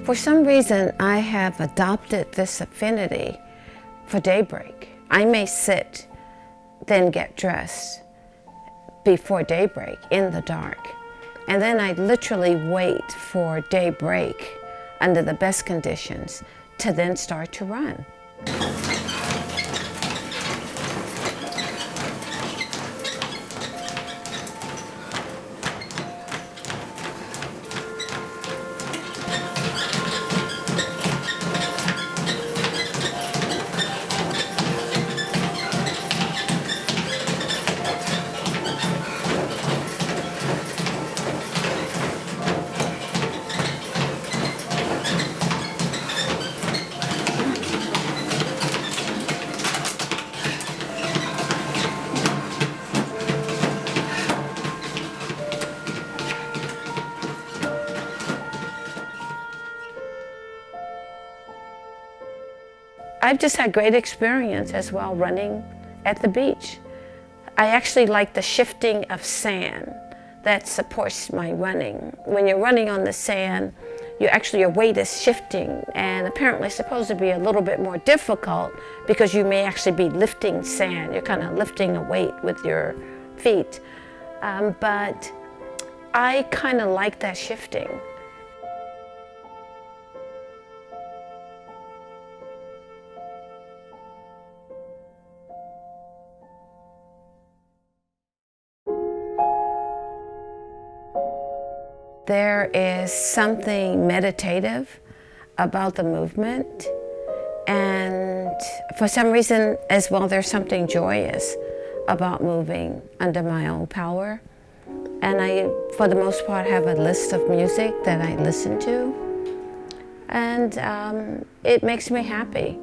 For some reason, I have adopted this affinity for daybreak. I may sit, then get dressed before daybreak in the dark. And then I literally wait for daybreak under the best conditions to then start to run. I've just had great experience as well running at the beach. I actually like the shifting of sand that supports my running. When you're running on the sand, your weight is shifting, and apparently it's supposed to be a little bit more difficult because you may actually be lifting sand. You're kind of lifting a weight with your feet. But I kind of like that shifting. There is something meditative about the movement, and for some reason as well, there's something joyous about moving under my own power. And I, for the most part, have a list of music that I listen to, and it makes me happy.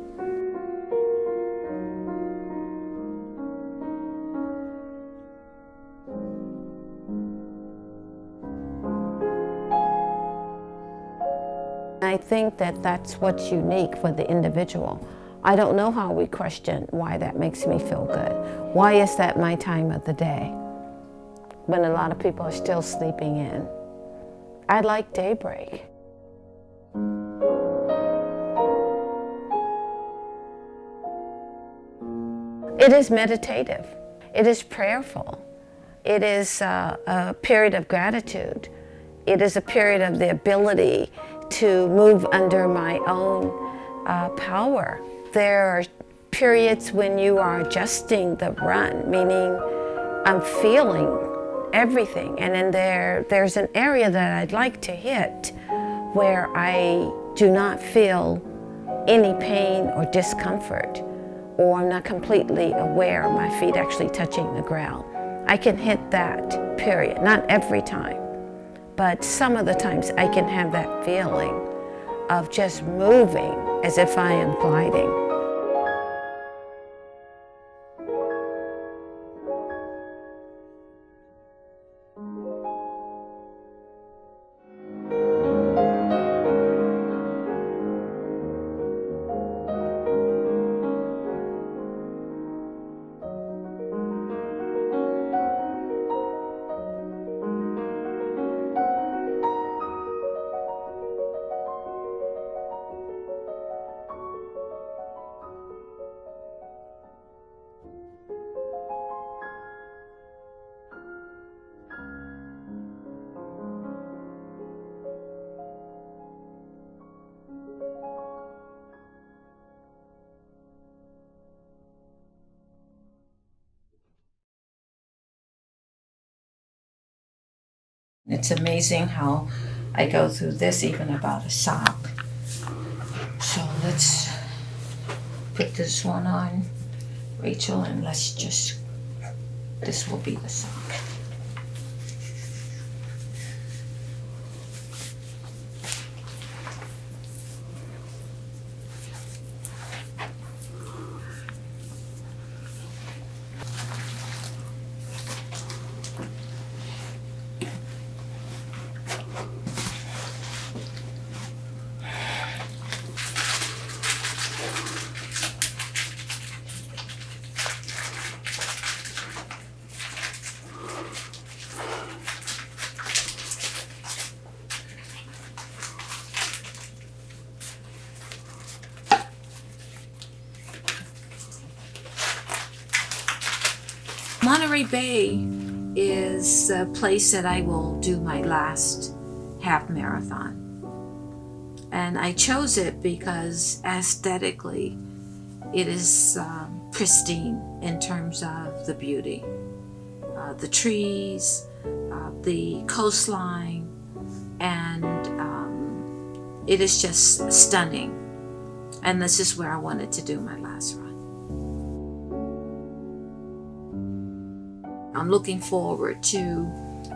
I think that that's what's unique for the individual. I don't know how we question why that makes me feel good. Why is that my time of the day when a lot of people are still sleeping in? I like daybreak. It is meditative. It is prayerful. It is a period of gratitude. It is a period of the ability to move under my own power. There are periods when you are adjusting the run, meaning I'm feeling everything. And then there's an area that I'd like to hit where I do not feel any pain or discomfort, or I'm not completely aware of my feet actually touching the ground. I can hit that period, not every time. But some of the times I can have that feeling of just moving as if I am gliding. It's amazing how I go through this even about a sock. So let's put this one on, Rachel, and this will be the sock. Monterey Bay is a place that I will do my last half marathon. And I chose it because aesthetically it is pristine in terms of the beauty. The trees, the coastline, and it is just stunning. And this is where I wanted to do my last run. I'm looking forward to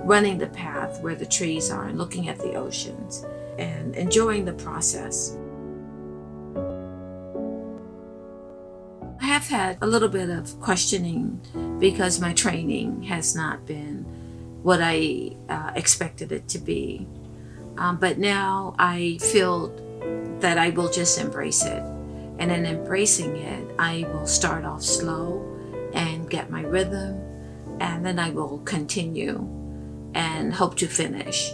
running the path where the trees are and looking at the oceans and enjoying the process. I have had a little bit of questioning because my training has not been what I expected it to be. But now I feel that I will just embrace it. And in embracing it, I will start off slow and get my rhythm, and then I will continue and hope to finish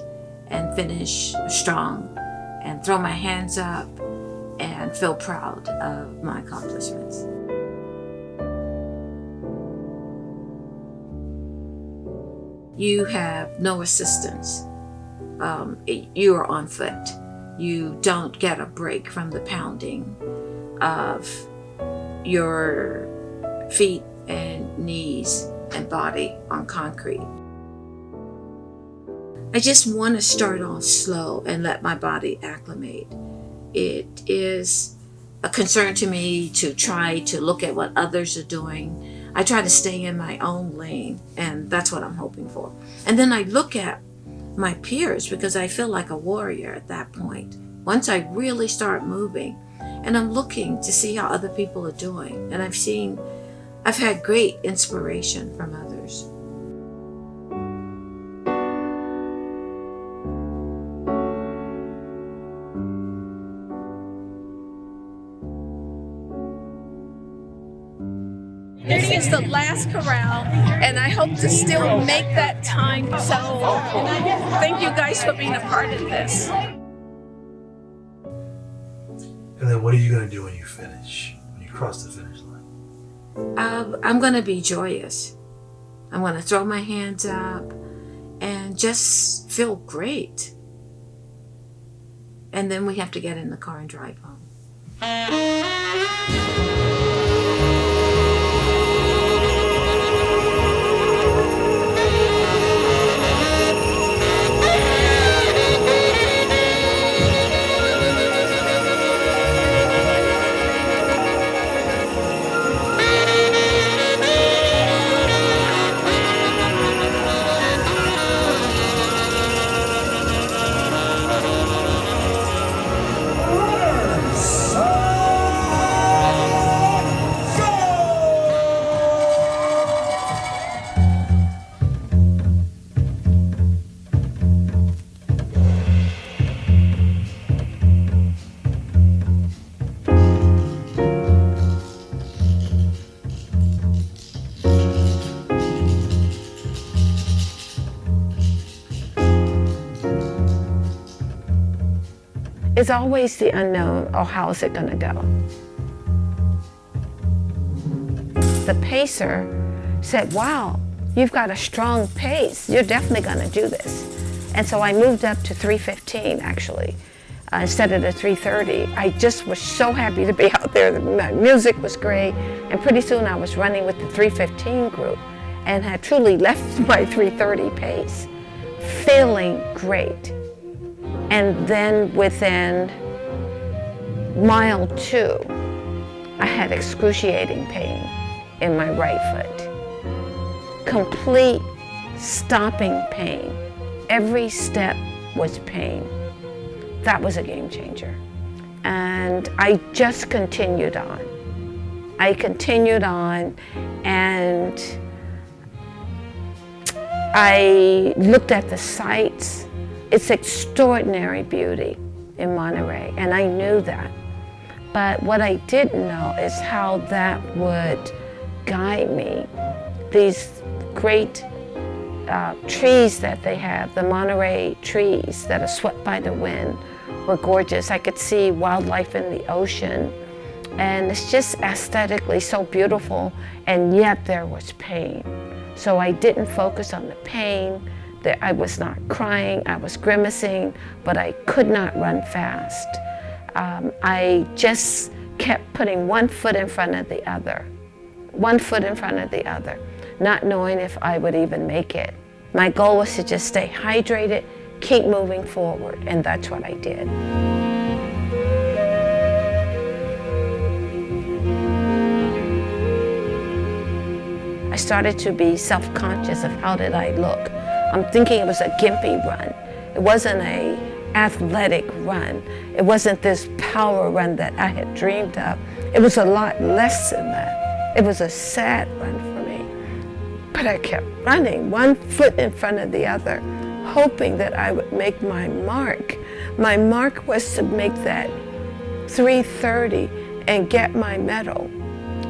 strong and throw my hands up and feel proud of my accomplishments. You have no assistance. You are on foot. You don't get a break from the pounding of your feet and knees and body on concrete. I just want to start off slow and let my body acclimate. It is a concern to me to try to look at what others are doing. I try to stay in my own lane, and that's what I'm hoping for. And then I look at my peers because I feel like a warrior at that point. Once I really start moving, and I'm looking to see how other people are doing, and I've had great inspiration from others. This is the last corral, and I hope to still make that time. So thank you guys for being a part of this. And then what are you going to do when you finish, when you cross the finish line? I'm going to be joyous. I'm going to throw my hands up and just feel great. And then we have to get in the car and drive home. It's always the unknown, or how's it gonna go? The pacer said, wow, you've got a strong pace. You're definitely gonna do this. And so I moved up to 3:15 actually, instead of the 3:30. I just was so happy to be out there. The music was great. And pretty soon I was running with the 3:15 group and had truly left my 3:30 pace, feeling great. And then within mile 2, I had excruciating pain in my right foot. Complete stopping pain. Every step was pain. That was a game changer. And I just continued on. I continued on, and I looked at the sights. It's extraordinary beauty in Monterey, and I knew that. But what I didn't know is how that would guide me. These great trees that they have, the Monterey trees that are swept by the wind, were gorgeous. I could see wildlife in the ocean, and it's just aesthetically so beautiful, and yet there was pain. So I didn't focus on the pain, that I was not crying, I was grimacing, but I could not run fast. I just kept putting one foot in front of the other, one foot in front of the other, not knowing if I would even make it. My goal was to just stay hydrated, keep moving forward, and that's what I did. I started to be self-conscious of how did I look. I'm thinking it was a gimpy run. It wasn't an athletic run. It wasn't this power run that I had dreamed of. It was a lot less than that. It was a sad run for me. But I kept running, one foot in front of the other, hoping that I would make my mark. My mark was to make that 3:30 and get my medal.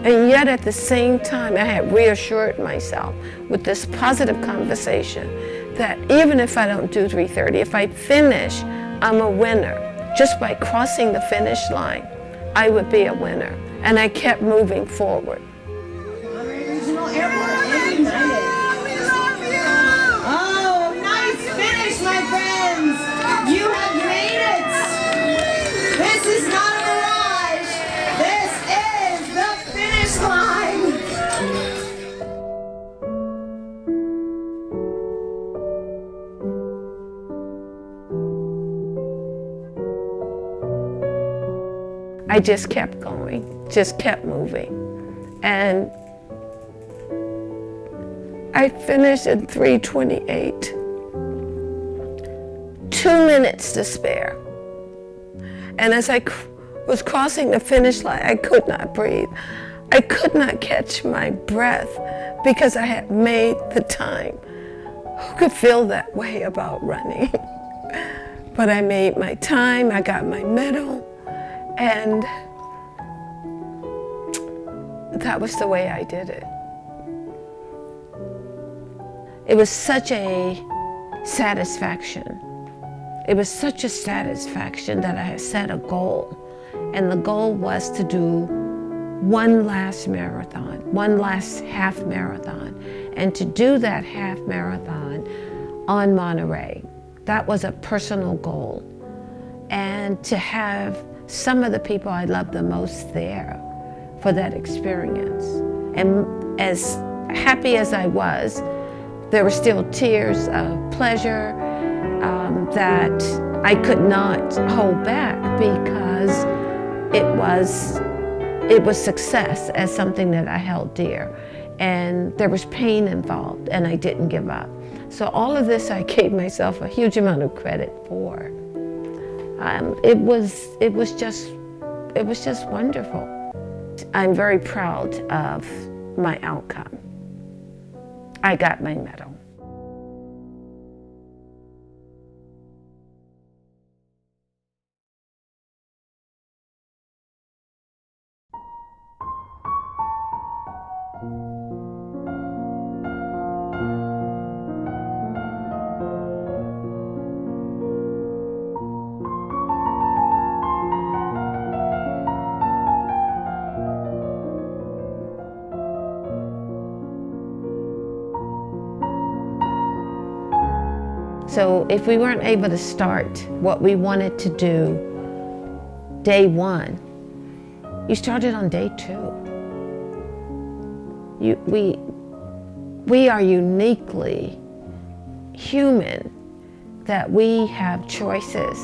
And yet at the same time, I had reassured myself with this positive conversation that even if I don't do 3:30, if I finish, I'm a winner. Just by crossing the finish line, I would be a winner. And I kept moving forward. Regional Airport and United. Oh, nice finish, my friends. You have made it. This is not a mirage. This is the finish line. I just kept going, just kept moving. And I finished in 3:28. 2 minutes to spare. And as I was crossing the finish line, I could not breathe. I could not catch my breath because I had made the time. Who could feel that way about running? But I made my time, I got my medal, and that was the way I did it. It was such a satisfaction. It was such a satisfaction that I had set a goal. And the goal was to do one last marathon, one last half marathon. And to do that half marathon on Monterey. That was a personal goal. And to have some of the people I loved the most there for that experience. And as happy as I was, there were still tears of pleasure that I could not hold back because it was success as something that I held dear. And there was pain involved, and I didn't give up. So all of this I gave myself a huge amount of credit for. It was just wonderful. I'm very proud of my outcome. I got my medal. So if we weren't able to start what we wanted to do day one, you started on day two. We are uniquely human, that we have choices.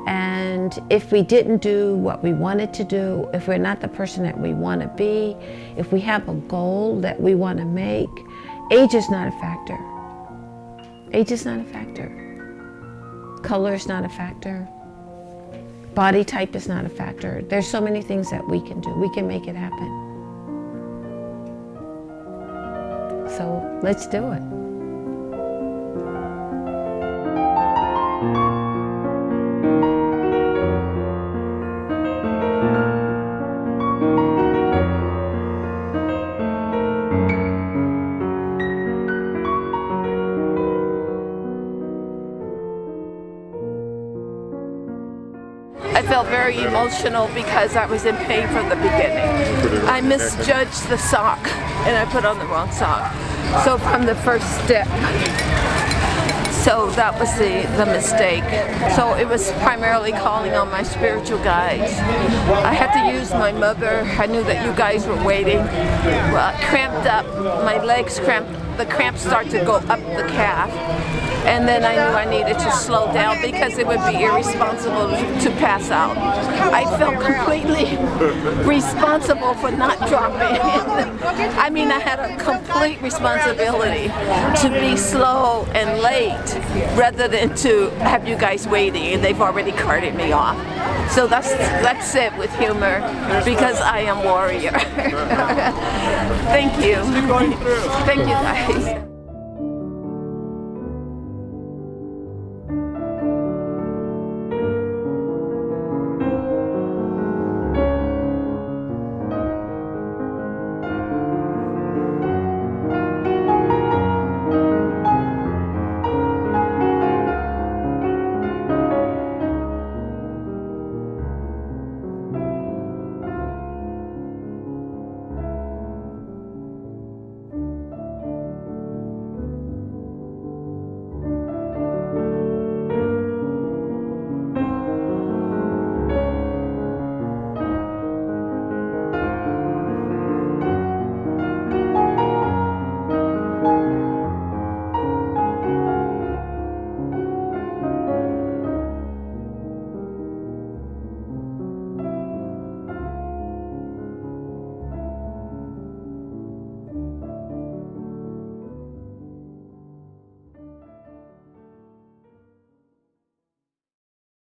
And if we didn't do what we wanted to do, if we're not the person that we want to be, if we have a goal that we want to make, age is not a factor. Age is not a factor. Color is not a factor. Body type is not a factor. There's so many things that we can do. We can make it happen. So let's do it. I felt very emotional because I was in pain from the beginning. I misjudged the sock and I put on the wrong sock. So from the first step. So that was the mistake. So it was primarily calling on my spiritual guides. I had to use my mother. I knew that you guys were waiting. Well, cramped up, my legs cramped. The cramps start to go up the calf. And then I knew I needed to slow down because it would be irresponsible to pass out. I felt completely responsible for not dropping. I mean, I had a complete responsibility to be slow and late rather than to have you guys waiting and they've already carted me off. So that's it with humor because I am warrior. Thank you. Thank you guys.